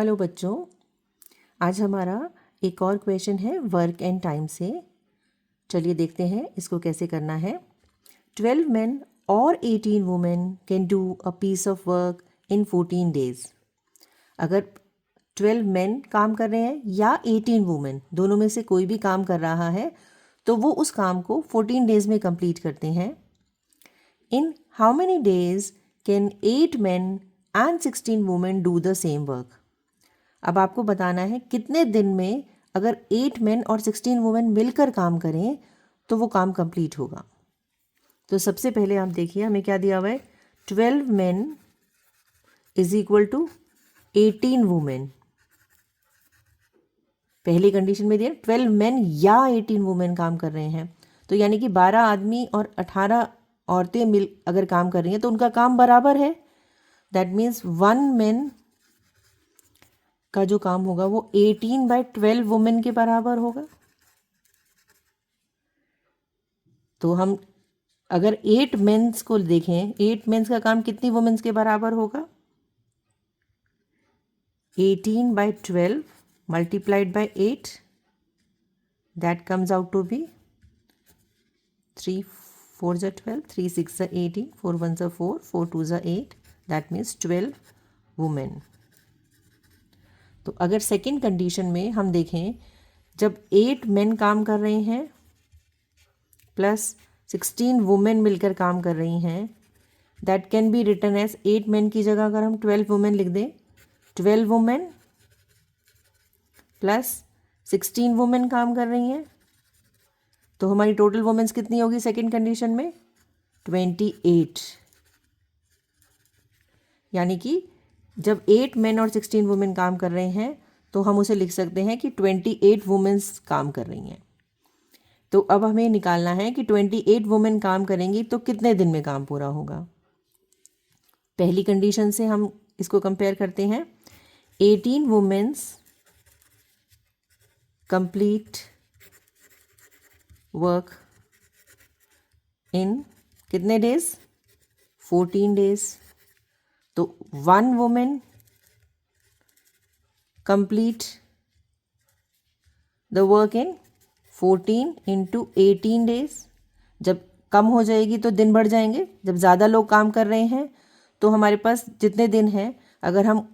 Hello बच्चों, आज हमारा एक और क्वेश्चन है वर्क एंड टाइम से। चलिए देखते हैं इसको कैसे करना है। 12 men और 18 women can do a piece of work in 14 days। अगर 12 men काम कर रहे हैं या 18 women, दोनों में से कोई भी काम कर रहा है तो वो उस काम को 14 days में कंप्लीट करते हैं। In how many days can 8 men and 16 women do the same work. अब आपको बताना है कितने दिन में अगर 8 men और 16 वुमेन मिलकर काम करें तो वो काम कंप्लीट होगा। तो सबसे पहले आप देखिए हमें क्या दिया हुआ है, 12 men is equal to 18 women. पहली कंडीशन में दिया 12 men या 18 वुमेन काम कर रहे हैं, तो यानी कि 12 आदमी और 18 औरतें मिल अगर काम कर रही हैं तो उनका काम बराबर है। दैट मीन्स 1 men का जो काम होगा वो 18/12 वुमेन के बराबर होगा। तो हम अगर 8 मेंस को देखें, 8 मेंस का काम कितनी वुमेन्स के बराबर होगा, 18/12 multiplied by 8, that comes out to be 3 4 ज़ा 12, 3 6 ज़ा 18, 4 1 ज़ा 4, 4 2 ज़ा 8, दैट मीन्स 12 वुमेन। तो अगर सेकेंड कंडीशन में हम देखें, जब 8 मेन काम कर रहे हैं प्लस 16 वुमेन मिलकर काम कर रही हैं, that can be written as 8 मेन की जगह अगर हम 12 वुमेन लिख दें, 12 वुमेन प्लस 16 वुमेन काम कर रही हैं, तो हमारी टोटल वुमेन्स कितनी होगी सेकेंड कंडीशन में, 28। यानी कि जब 8 मेन और 16 वुमेन काम कर रहे हैं तो हम उसे लिख सकते हैं कि 28 वुमेन्स काम कर रही हैं। तो अब हमें निकालना है कि 28 वुमेन काम करेंगी तो कितने दिन में काम पूरा होगा। पहली कंडीशन से हम इसको कंपेयर करते हैं, 18 वुमेन्स कंप्लीट वर्क इन कितने डेज, 14 डेज। तो 1 women complete the work in 14 into 18 days. जब कम हो जाएगी तो दिन बढ़ जाएंगे, जब ज़्यादा लोग काम कर रहे हैं तो हमारे पास जितने दिन हैं अगर हम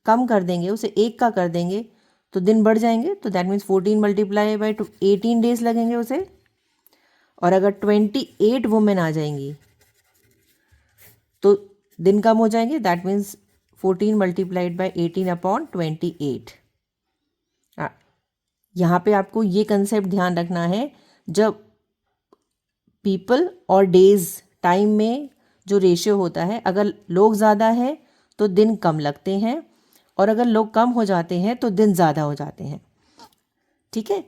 कम कर देंगे, उसे 1 का कर देंगे तो दिन बढ़ जाएंगे। तो that means 14 multiply by 18 days लगेंगे उसे। और अगर 28 वुमेन आ जाएंगी तो दिन कम हो जाएंगे, दैट मीन्स 14 मल्टीप्लाइड बाई 18/28। यहाँ पे आपको ये कंसेप्ट ध्यान रखना है, जब पीपल और डेज टाइम में जो रेशियो होता है, अगर लोग ज़्यादा है तो दिन कम लगते हैं और अगर लोग कम हो जाते हैं तो दिन ज़्यादा हो जाते हैं। ठीक है,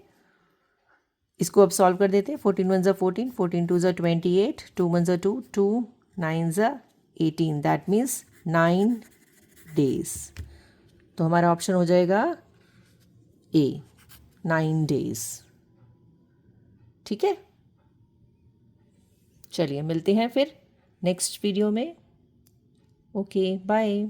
इसको अब सॉल्व कर देते हैं। 14 1 ज़ा 14, 14 2 ज़ा 28, 2 1 ज़ा 2, 2 9 ज़ा 18, दैट मीन्स 9 डेज। तो हमारा ऑप्शन हो जाएगा ए, 9 डेज। ठीक है, चलिए मिलते हैं फिर नेक्स्ट वीडियो में। Okay bye.